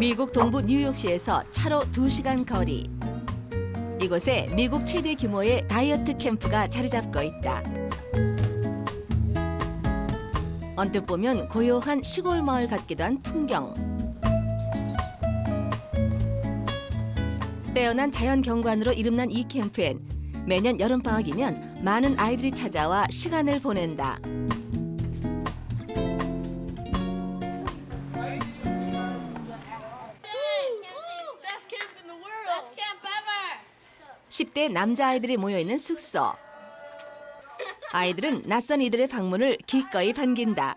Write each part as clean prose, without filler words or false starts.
미국 동부 뉴욕시에서 차로 2시간 거리. 이곳에 미국 최대 규모의 다이어트 캠프가 자리 잡고 있다. 언뜻 보면 고요한 시골 마을 같기도 한 풍경. 빼어난 자연 경관으로 이름난 이 캠프엔 매년 여름방학이면 많은 아이들이 찾아와 시간을 보낸다. Best camp in the world. Best camp ever. 10대 남자아이들이 모여있는 숙소. 아이들은 낯선 이들의 방문을 기꺼이 반긴다.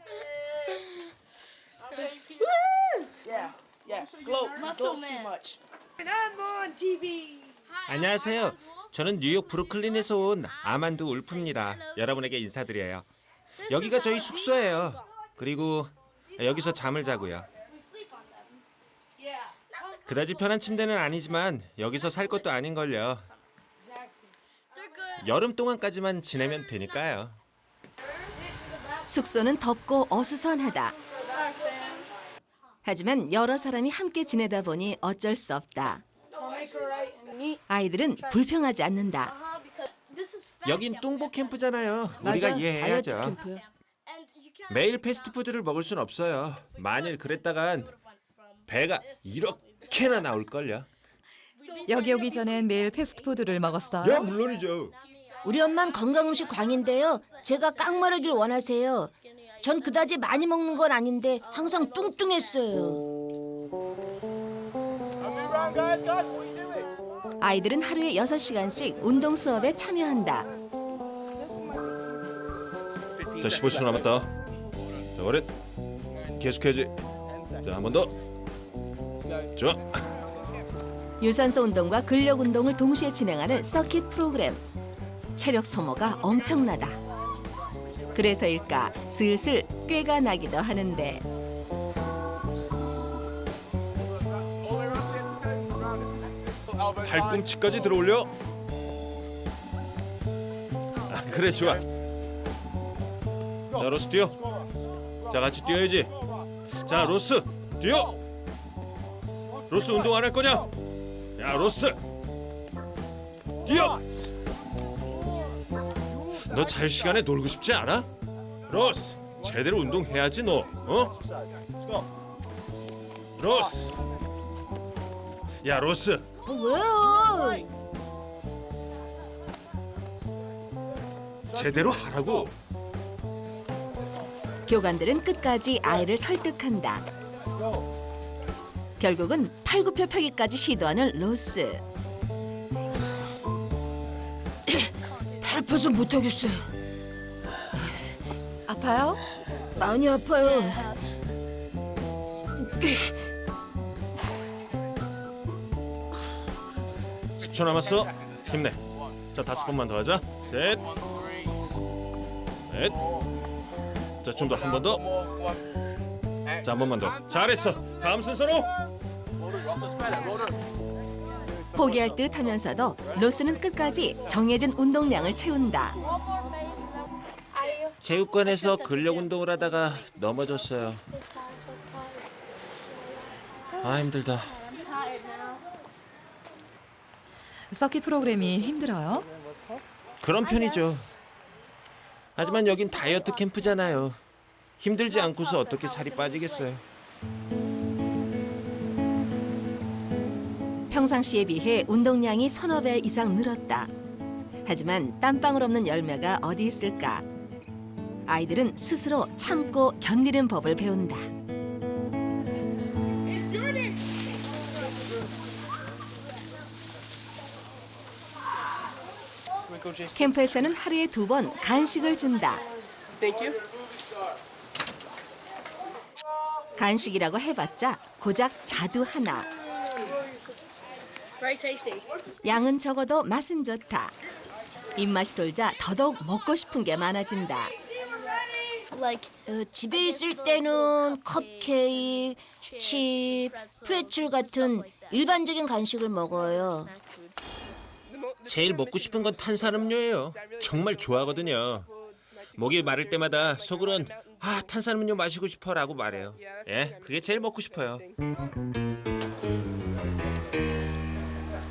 안녕하세요. 저는 뉴욕 브루클린에서 온 아만드 울프입니다. 여러분에게 인사드려요. 여기가 저희 숙소예요. 그리고 여기서 잠을 자고요. 그다지 편한 침대는 아니지만 여기서 살 것도 아닌걸요. 여름 동안까지만 지내면 되니까요. 숙소는 덥고 어수선하다. 하지만 여러 사람이 함께 지내다 보니 어쩔 수 없다. 아이들은 불평하지 않는다. 여긴 뚱보 캠프잖아요. 우리가 이해해야죠. 다이어트 캠프. 매일 패스트푸드를 먹을 순 없어요. 만일 그랬다간 배가 이렇게나 나올걸요. 여기 오기 전엔 매일 패스트푸드를 먹었어요. 예, 물론이죠. 우리 엄만 건강음식 광인데요. 제가 깡마르길 원하세요. 전 그다지 많이 먹는 건 아닌데 항상 뚱뚱했어요. 아이들은 하루에 6시간씩 운동 수업에 참여한다. 자, 15초 남았다. 자, 어른 계속해야지. 자, 한 번 더. 좋아. 유산소 운동과 근력 운동을 동시에 진행하는 서킷 프로그램. 체력 소모가 엄청나다. 그래서일까 슬슬 꾀가 나기도 하는데. 팔꿈치까지 들어올려. 그래, 좋아. 자, 로스 뛰어. 자, 같이 뛰어야지. 자, 로스 뛰어. 로스 운동 안 할 거냐? 야, 로스 뛰어. 너 잘 시간에 놀고 싶지 않아? 로스 제대로 운동해야지 너. 어? 로스. 야, 로스. 왜요? 제대로 하라고. 교관들은 끝까지 아이를 설득한다. 결국은 팔굽혀 펴기까지 시도하는 로스. 발 아파서 못하겠어요. 아파요? 많이 아파요. 10초 남았어. 힘내. 자, 5번만 더 하자. 셋. 넷. 자, 좀 더, 한 번 더. 자, 한 번만 더. 잘했어. 다음 순서로. 포기할 듯 하면서도 로스는 끝까지 정해진 운동량을 채운다. 체육관에서 근력 운동을 하다가 넘어졌어요. 아, 힘들다. 서킷 프로그램이 힘들어요? 그런 편이죠. 하지만 여긴 다이어트 캠프잖아요. 힘들지 않고서 어떻게 살이 빠지겠어요. 평상시에 비해 운동량이 서너 배 이상 늘었다. 하지만 땀방울 없는 열매가 어디 있을까? 아이들은 스스로 참고 견디는 법을 배운다. 캠프에서는 하루에 2번 간식을 준다. 간식이라고 해봤자 고작 자두 하나. Very tasty. 양은 적어도 맛은 좋다. 입맛이 돌자 더더욱 먹고 싶은 게 많아진다. 집에 있을 때는 컵케이크, 칩, 프레첼 같은 일반적인 간식을 먹어요. 제일 먹고 싶은 건 탄산음료예요. 정말 좋아하거든요. 목이 마를 때마다 속으론 탄산음료 마시고 싶어라고 말해요. 예, 그게 제일 먹고 싶어요.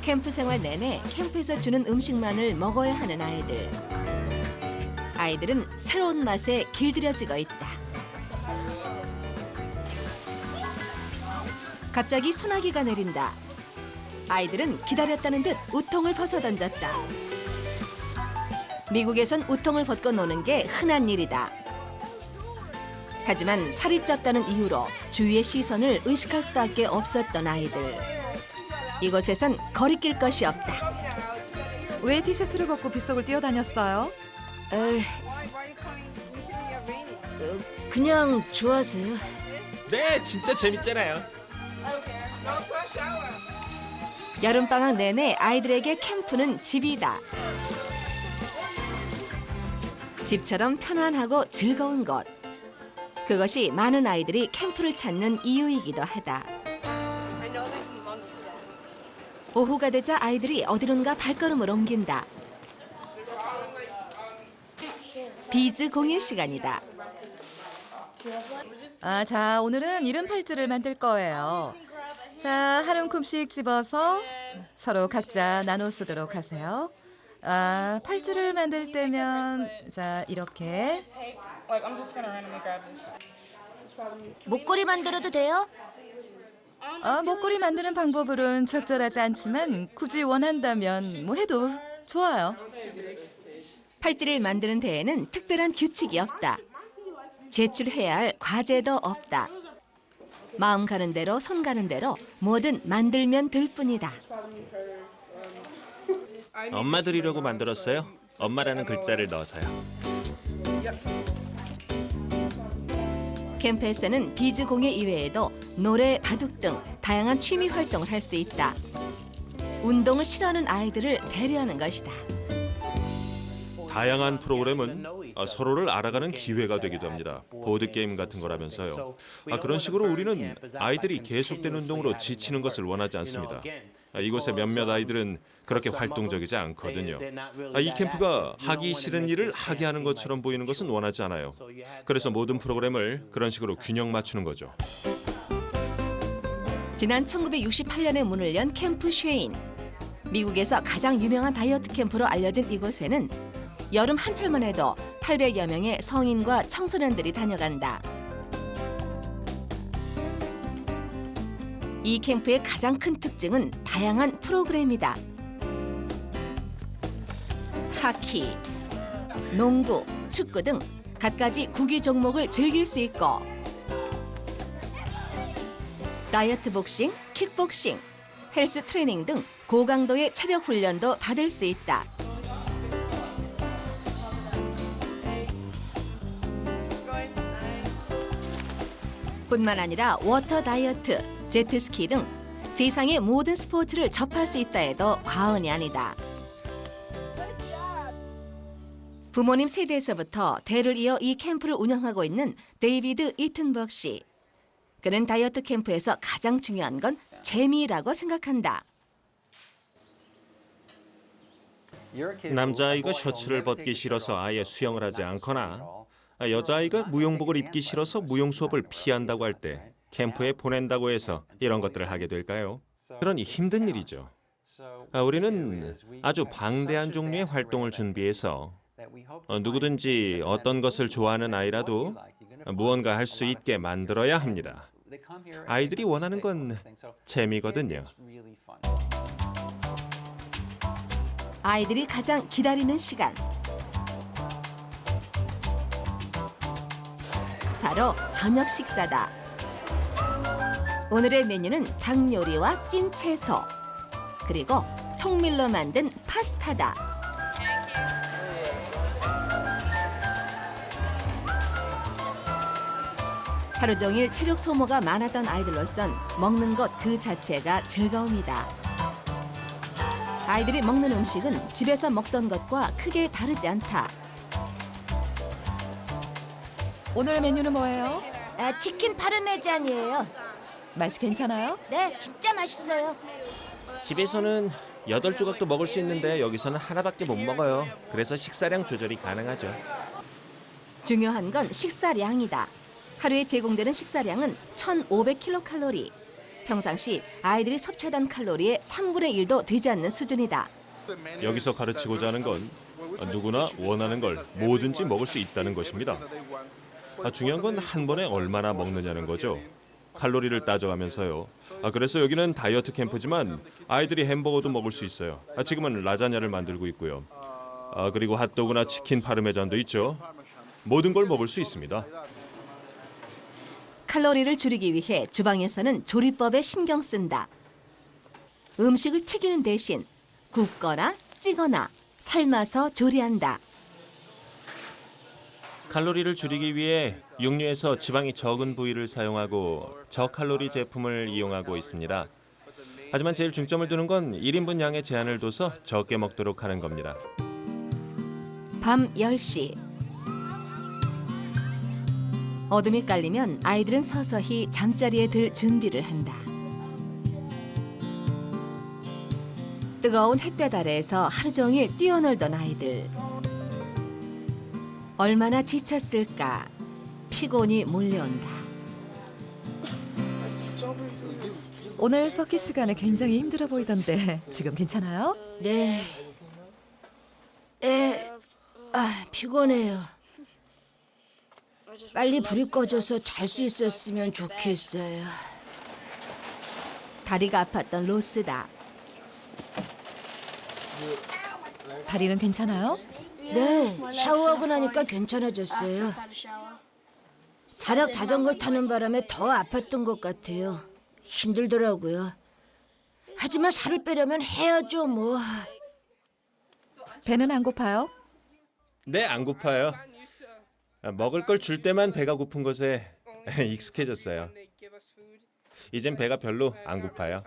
캠프 생활 내내 캠프에서 주는 음식만을 먹어야 하는 아이들. 아이들은 새로운 맛에 길들여지고 있다. 갑자기 소나기가 내린다. 아이들은 기다렸다는 듯 우통을 벗어던졌다. 미국에선 우통을 벗고 노는 게 흔한 일이다. 하지만 살이 쪘다는 이유로 주위의 시선을 의식할 수밖에 없었던 아이들. 이곳에선 거리낄 것이 없다. 왜 티셔츠를 벗고 빗속을 뛰어다녔어요? 그냥 좋아서요. 네, 진짜 재밌잖아요. 여름방학 내내 아이들에게 캠프는 집이다. 집처럼 편안하고 즐거운 곳. 그것이 많은 아이들이 캠프를 찾는 이유이기도 하다. 오후가 되자 아이들이 어디론가 발걸음을 옮긴다. 비즈 공예 시간이다. 자, 오늘은 이름 팔찌를 만들 거예요. 자, 한 움큼씩 집어서 서로 각자 나눠 쓰도록 하세요. 팔찌를 만들 때면 자, 이렇게. 목걸이 만들어도 돼요? 목걸이 만드는 방법으로는 적절하지 않지만 굳이 원한다면 뭐 해도 좋아요. 팔찌를 만드는 데에는 특별한 규칙이 없다. 제출해야 할 과제도 없다. 마음 가는 대로 손 가는 대로 뭐든 만들면 될 뿐이다. 엄마 드리려고 만들었어요. 엄마라는 글자를 넣어서요. 캠프에서는 비즈 공예 이외에도 노래, 바둑 등 다양한 취미 활동을 할 수 있다. 운동을 싫어하는 아이들을 배려하는 것이다. 다양한 프로그램은 서로를 알아가는 기회가 되기도 합니다. 보드게임 같은 거라면서요. 그런 식으로 우리는 아이들이 계속된 운동으로 지치는 것을 원하지 않습니다. 이곳의 몇몇 아이들은 그렇게 활동적이지 않거든요. 이 캠프가 하기 싫은 일을 하게 하는 것처럼 보이는 것은 원하지 않아요. 그래서 모든 프로그램을 그런 식으로 균형 맞추는 거죠. 지난 1968년에 문을 연 캠프 쉐인. 미국에서 가장 유명한 다이어트 캠프로 알려진 이곳에는 여름 한철만 해도 800여 명의 성인과 청소년들이 다녀간다. 이 캠프의 가장 큰 특징은 다양한 프로그램이다. 하키, 농구, 축구 등 갖가지 구기 종목을 즐길 수 있고 다이어트 복싱, 킥복싱, 헬스 트레이닝 등 고강도의 체력 훈련도 받을 수 있다. 뿐만 아니라 워터 다이어트, 제트스키 등 세상의 모든 스포츠를 접할 수 있다 해도 과언이 아니다. 부모님 세대에서부터 대를 이어 이 캠프를 운영하고 있는 데이비드 이튼버그 씨. 그는 다이어트 캠프에서 가장 중요한 건 재미라고 생각한다. 남자아이가 셔츠를 벗기 싫어서 아예 수영을 하지 않거나 여자아이가 무용복을 입기 싫어서 무용 수업을 피한다고 할 때 캠프에 보낸다고 해서 이런 것들을 하게 될까요? 그러니 힘든 일이죠. 우리는 아주 방대한 종류의 활동을 준비해서 누구든지 어떤 것을 좋아하는 아이라도 무언가 할 수 있게 만들어야 합니다. 아이들이 원하는 건 재미거든요. 아이들이 가장 기다리는 시간. 바로 저녁 식사다. 오늘의 메뉴는 닭 요리와 찐 채소, 그리고 통밀로 만든 파스타다. 하루 종일 체력 소모가 많았던 아이들로선 먹는 것 그 자체가 즐거움이다. 아이들이 먹는 음식은 집에서 먹던 것과 크게 다르지 않다. 오늘 메뉴는 뭐예요? 치킨 파르메잔이에요. 맛이 괜찮아요? 네, 진짜 맛있어요. 집에서는 8조각도 먹을 수 있는데 여기서는 하나밖에 못 먹어요. 그래서 식사량 조절이 가능하죠. 중요한 건 식사량이다. 하루에 제공되는 식사량은 1,500kcal. 평상시 아이들이 섭취하던 칼로리의 3분의 1도 되지 않는 수준이다. 여기서 가르치고자 하는 건 누구나 원하는 걸 뭐든지 먹을 수 있다는 것입니다. 중요한 건 한 번에 얼마나 먹느냐는 거죠. 칼로리를 따져가면서요. 그래서 여기는 다이어트 캠프지만 아이들이 햄버거도 먹을 수 있어요. 지금은 라자냐를 만들고 있고요. 그리고 핫도그나 치킨 파르메잔도 있죠. 모든 걸 먹을 수 있습니다. 칼로리를 줄이기 위해 주방에서는 조리법에 신경 쓴다. 음식을 튀기는 대신 굽거나 찌거나 삶아서 조리한다. 칼로리를 줄이기 위해 육류에서 지방이 적은 부위를 사용하고 저칼로리 제품을 이용하고 있습니다. 하지만 제일 중점을 두는 건 1인분 양의 제한을 둬서 적게 먹도록 하는 겁니다. 밤 10시. 어둠이 깔리면 아이들은 서서히 잠자리에 들 준비를 한다. 뜨거운 햇볕 아래에서 하루 종일 뛰어놀던 아이들. 얼마나 지쳤을까. 피곤이 몰려온다. 오늘 석기 시간에 굉장히 힘들어 보이던데 지금 괜찮아요? 네. 피곤해요. 빨리 불이 꺼져서 잘 수 있었으면 좋겠어요. 다리가 아팠던 로스다. 다리는 괜찮아요? 네, 샤워하고 나니까 괜찮아졌어요. 사락 자전거를 타는 바람에 더 아팠던 것 같아요. 힘들더라고요. 하지만 살을 빼려면 해야죠, 뭐. 배는 안 고파요? 네, 안 고파요. 먹을 걸 줄 때만 배가 고픈 것에 익숙해졌어요. 이젠 배가 별로 안 고파요.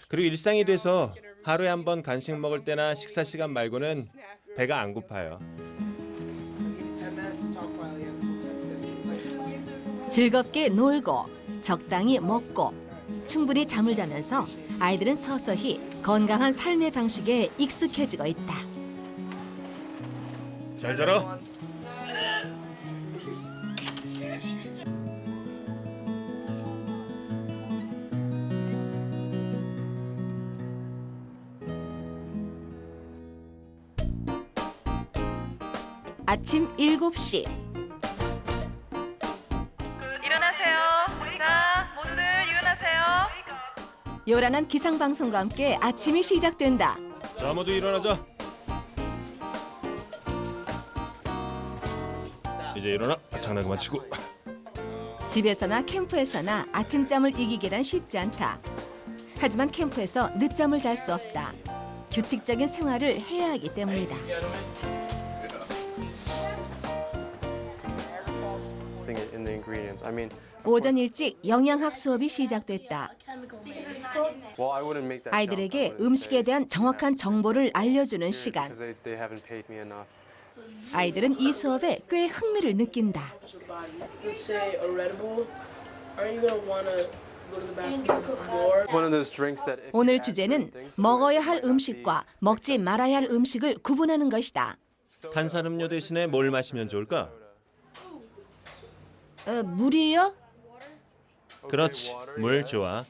그리고 일상이 돼서 하루에 한 번 간식 먹을 때나 식사 시간 말고는 배가 안 고파요. 즐겁게 놀고 적당히 먹고 충분히 잠을 자면서 아이들은 서서히 건강한 삶의 방식에 익숙해지고 있다. 잘 자라. 아침 7시. 일어나세요. 자, 모두들 일어나세요. 요란한 기상방송과 함께 아침이 시작된다. 자, 모두 일어나자. 이제 일어나. 장난 그만 치고. 집에서나 캠프에서나 아침잠을 이기기란 쉽지 않다. 하지만 캠프에서 늦잠을 잘 수 없다. 규칙적인 생활을 해야 하기 때문이다. in the ingredients. I mean, 오전 일찍 영양학 수업이 시작됐다. well, I wouldn't make that. 아이들에게 음식에 대한 정확한 정보를 알려주는 시간. because they haven't paid me enough. 아이들은 이 수업에 꽤 흥미를 느낀다. Let's say a Red Bull. Aren't you gonna wanna go to the bathroom more? One of those drinks that if 오늘 you add 주제는 certain things to it, 먹어야 it 할 might not 음식과 먹지 말아야 할 음식을 구분하는 것이다. 탄산음료 대신에 뭘 마시면 좋을까? 물이요? 그렇지. 물 좋아.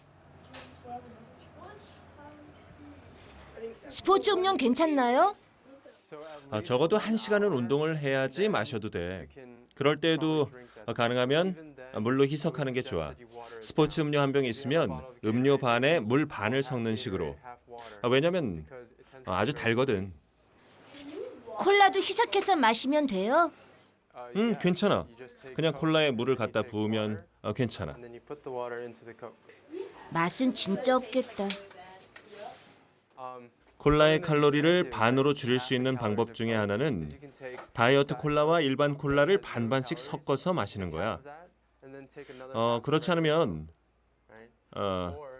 스포츠 음료는 괜찮나요? 적어도 1시간은 운동을 해야지 마셔도 돼. 그럴 때에도 가능하면 물로 희석하는 게 좋아. 스포츠 음료 한 병 있으면 음료 반에 물 반을 섞는 식으로. 왜냐면 아주 달거든. 콜라도 희석해서 마시면 돼요? 괜찮아. 그냥 콜라에 물을 갖다 부으면 괜찮아. and then you put the water into the cup. 맛은 진짜 없겠다. 콜라의 칼로리를 반으로 줄일 수 있는 방법 중에 하나는 You can take 다이어트 콜라와 일반 콜라를 반반씩 섞어서 마시는 거야. that and then take another 그렇지 않으면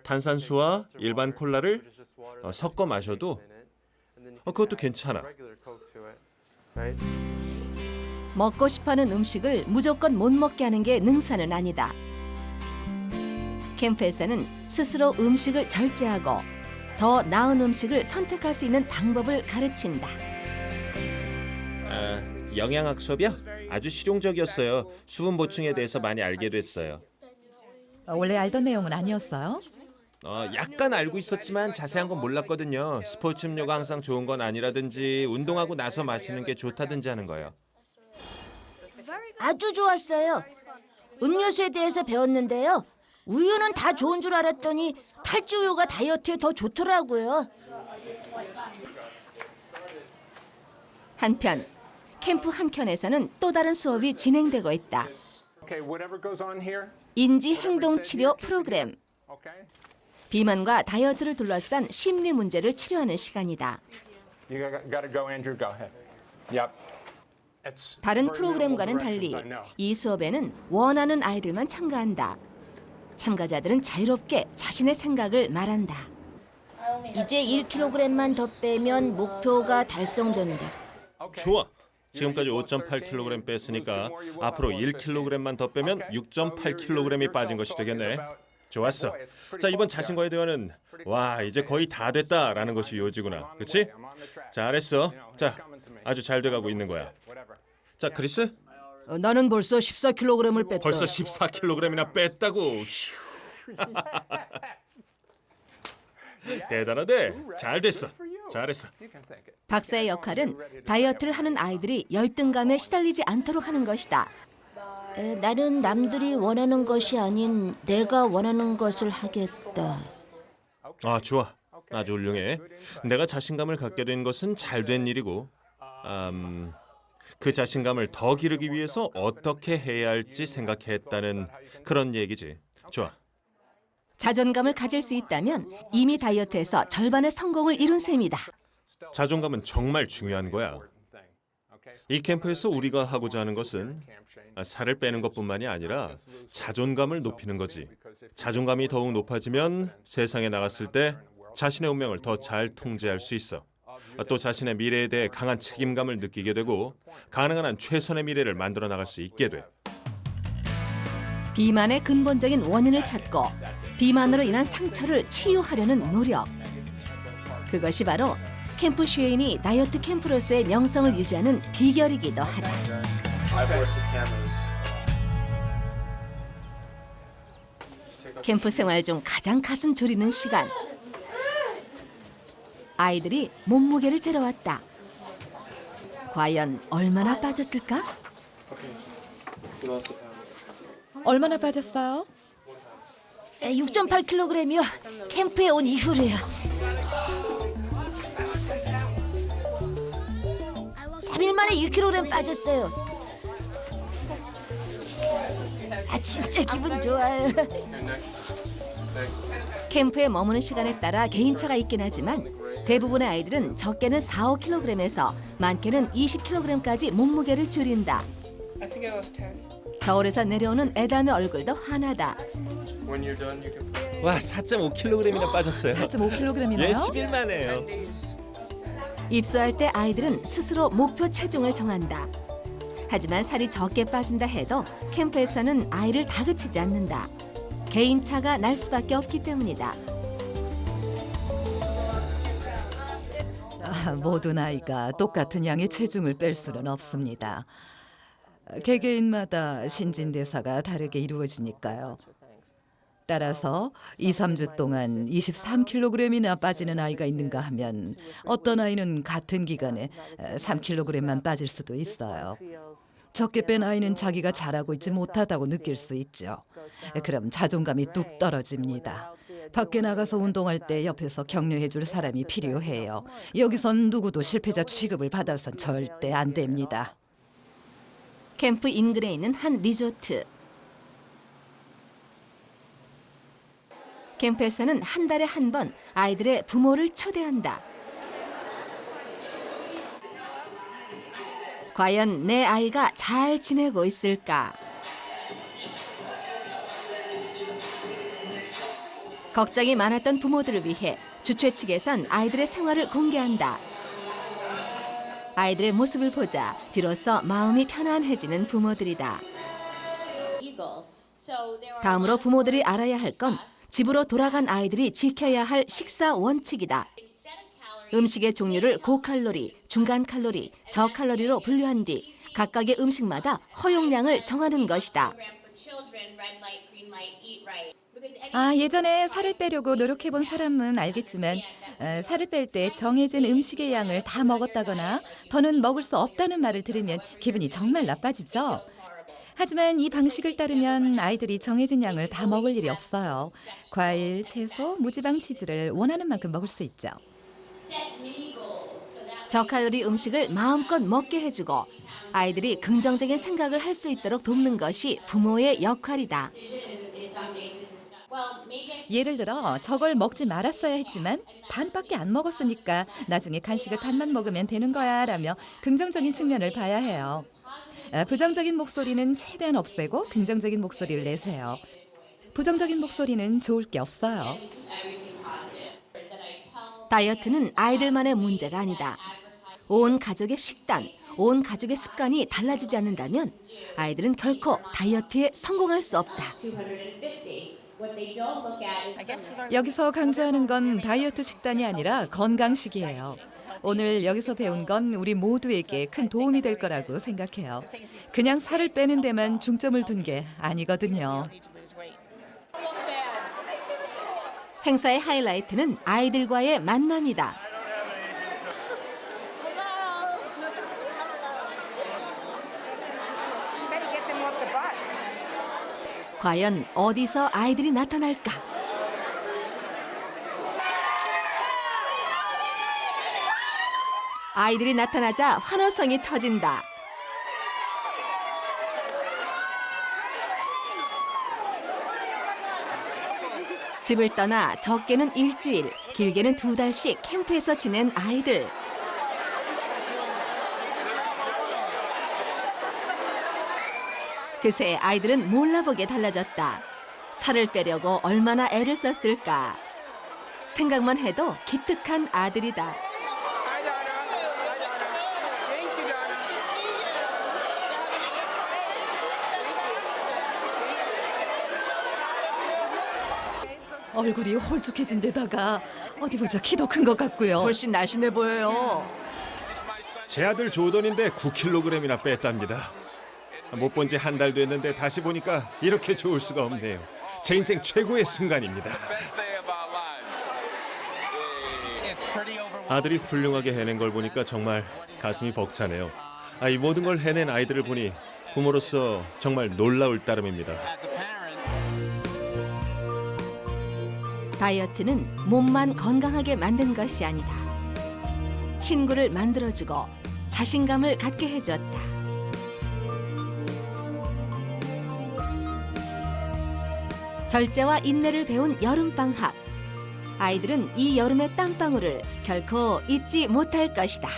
탄산수와 일반 콜라를 which is just water 섞어 마셔도 in it, and then you 그것도 괜찮아. regular Coke to it, right? 먹고 싶어하는 음식을 무조건 못 먹게 하는 게 능사는 아니다. 캠프에서는 스스로 음식을 절제하고 더 나은 음식을 선택할 수 있는 방법을 가르친다. 영양학 수업이야? 아주 실용적이었어요. 수분 보충에 대해서 많이 알게 됐어요. 원래 알던 내용은 아니었어요? 약간 알고 있었지만 자세한 건 몰랐거든요. 스포츠 음료가 항상 좋은 건 아니라든지 운동하고 나서 마시는 게 좋다든지 하는 거예요. 아주 좋았어요. 음료수에 대해서 배웠는데요. 우유는 다 좋은 줄 알았더니 탈지 우유가 다이어트에 더 좋더라고요. 한편 캠프 한켠에서는 또 다른 수업이 진행되고 있다. Okay, whatever goes on here. 인지 행동 치료 프로그램. Okay. 비만과 다이어트를 둘러싼 심리 문제를 치료하는 시간이다. You got to go, Andrew. Go ahead. Yep. It's 다른 very 프로그램과는 minimal 달리 directions, I know. 이 수업에는 원하는 아이들만 참가한다. 참가자들은 자유롭게 자신의 생각을 말한다. 이제 1kg만 더 빼면 목표가 달성된다. 좋아. 지금까지 5.8kg 뺐으니까 앞으로 1kg만 더 빼면 6.8kg이 빠진 것이 되겠네. 좋았어. 자, 이번 자신과의 대화는 와, 이제 거의 다 됐다라는 것이 요지구나. 그렇지? 잘했어. 자, 아주 잘 돼가고 있는 거야. 자, 크리스? 나는 벌써 14kg을 뺐다. 벌써 14kg이나 뺐다고. 휴. 대단하대. 잘 됐어. 잘했어. 박사의 역할은 다이어트를 하는 아이들이 열등감에 시달리지 않도록 하는 것이다. 나는 남들이 원하는 것이 아닌 내가 원하는 것을 하겠다. 아, 좋아. 아주 훌륭해. 내가 자신감을 갖게 된 것은 잘된 일이고 그 자신감을 더 기르기 위해서 어떻게 해야 할지 생각했다는 그런 얘기지. 좋아. 자존감을 가질 수 있다면 이미 다이어트에서 절반의 성공을 이룬 셈이다. 자존감은 정말 중요한 거야. 이 캠프에서 우리가 하고자 하는 것은 살을 빼는 것뿐만이 아니라 자존감을 높이는 거지. 자존감이 더욱 높아지면 세상에 나갔을 때 자신의 운명을 더 잘 통제할 수 있어. 또 자신의 미래에 대해 강한 책임감을 느끼게 되고 가능한 한 최선의 미래를 만들어 나갈 수 있게 돼. 비만의 근본적인 원인을 찾고 비만으로 인한 상처를 치유하려는 노력. 그것이 바로 캠프 쉐인이 다이어트 캠프로서의 명성을 유지하는 비결이기도 하다. 캠프 생활 중 가장 가슴 졸이는 시간. 아이들이 몸무게를 재러 왔다. 과연 얼마나 빠졌을까? 얼마나 빠졌어요? 6.8kg이요. 캠프에 온 이후로요. 3일 만에 1kg 빠졌어요. 진짜 기분 좋아요. 캠프에 머무는 시간에 따라 개인차가 있긴 하지만 대부분의 아이들은 적게는 4, 5kg에서 많게는 20kg까지 몸무게를 줄인다. I think I lost 10. 저울에서 내려오는 애담의 얼굴도 환하다. When you're done, you can. 와, 4.5kg이나 빠졌어요. 4.5kg이나요? 예, 10일 만에요. 입소할 때 아이들은 스스로 목표 체중을 정한다. 하지만 살이 적게 빠진다 해도 캠프에서는 아이를 다그치지 않는다. 개인차가 날 수밖에 없기 때문이다. 모든 아이가 똑같은 양의 체중을 뺄 수는 없습니다. 개개인마다 신진대사가 다르게 이루어지니까요. 따라서 2, 3주 동안 23kg이나 빠지는 아이가 있는가 하면 어떤 아이는 같은 기간에 3kg만 빠질 수도 있어요. 적게 뺀 아이는 자기가 잘하고 있지 못하다고 느낄 수 있죠. 그럼 자존감이 뚝 떨어집니다. 밖에 나가서 운동할 때 옆에서 격려해 줄 사람이 필요해요. 여기선 누구도 실패자 취급을 받아선 절대 안 됩니다. 캠프 인근에 있는 한 리조트. 캠프에서는 한 달에 한 번 아이들의 부모를 초대한다. 과연 내 아이가 잘 지내고 있을까? 걱정이 많았던 부모들을 위해 주최 측에선 아이들의 생활을 공개한다. 아이들의 모습을 보자 비로소 마음이 편안해지는 부모들이다. 다음으로 부모들이 알아야 할 건 집으로 돌아간 아이들이 지켜야 할 식사 원칙이다. 음식의 종류를 고칼로리, 중간칼로리, 저칼로리로 분류한 뒤 각각의 음식마다 허용량을 정하는 것이다. 예전에 살을 빼려고 노력해본 사람은 알겠지만 살을 뺄 때 정해진 음식의 양을 다 먹었다거나 더는 먹을 수 없다는 말을 들으면 기분이 정말 나빠지죠. 하지만 이 방식을 따르면 아이들이 정해진 양을 다 먹을 일이 없어요. 과일, 채소, 무지방 치즈를 원하는 만큼 먹을 수 있죠. 저칼로리 음식을 마음껏 먹게 해주고 아이들이 긍정적인 생각을 할 수 있도록 돕는 것이 부모의 역할이다. 예를 들어 저걸 먹지 말았어야 했지만 반밖에 안 먹었으니까 나중에 간식을 반만 먹으면 되는 거야 라며 긍정적인 측면을 봐야 해요. 부정적인 목소리는 최대한 없애고 긍정적인 목소리를 내세요. 부정적인 목소리는 좋을 게 없어요. 다이어트는 아이들만의 문제가 아니다. 온 가족의 식단, 온 가족의 습관이 달라지지 않는다면 아이들은 결코 다이어트에 성공할 수 없다. 여기서 강조하는 건 다이어트 식단이 아니라 건강식이에요. 오늘 여기서 배운 건 우리 모두에게 큰 도움이 될 거라고 생각해요. 그냥 살을 빼는 데만 중점을 둔 게 아니거든요. 행사의 하이라이트는 아이들과의 만남이다. 과연 어디서 아이들이 나타날까? 아이들이 나타나자 환호성이 터진다. 집을 떠나 적게는 일주일, 길게는 2달씩 캠프에서 지낸 아이들. 그새 아이들은 몰라보게 달라졌다. 살을 빼려고 얼마나 애를 썼을까. 생각만 해도 기특한 아들이다. 얼굴이 홀쭉해진 데다가 어디 보자 키도 큰 것 같고요. 훨씬 날씬해 보여요. 제 아들 조던인데 9kg이나 뺐답니다. 못 본 지 한 달 됐는데 다시 보니까 이렇게 좋을 수가 없네요. 제 인생 최고의 순간입니다. 아들이 훌륭하게 해낸 걸 보니까 정말 가슴이 벅차네요. 이 모든 걸 해낸 아이들을 보니 부모로서 정말 놀라울 따름입니다. 다이어트는 몸만 건강하게 만든 것이 아니다. 친구를 만들어주고 자신감을 갖게 해줬다. 절제와 인내를 배운 여름방학. 아이들은 이 여름의 땀방울을 결코 잊지 못할 것이다.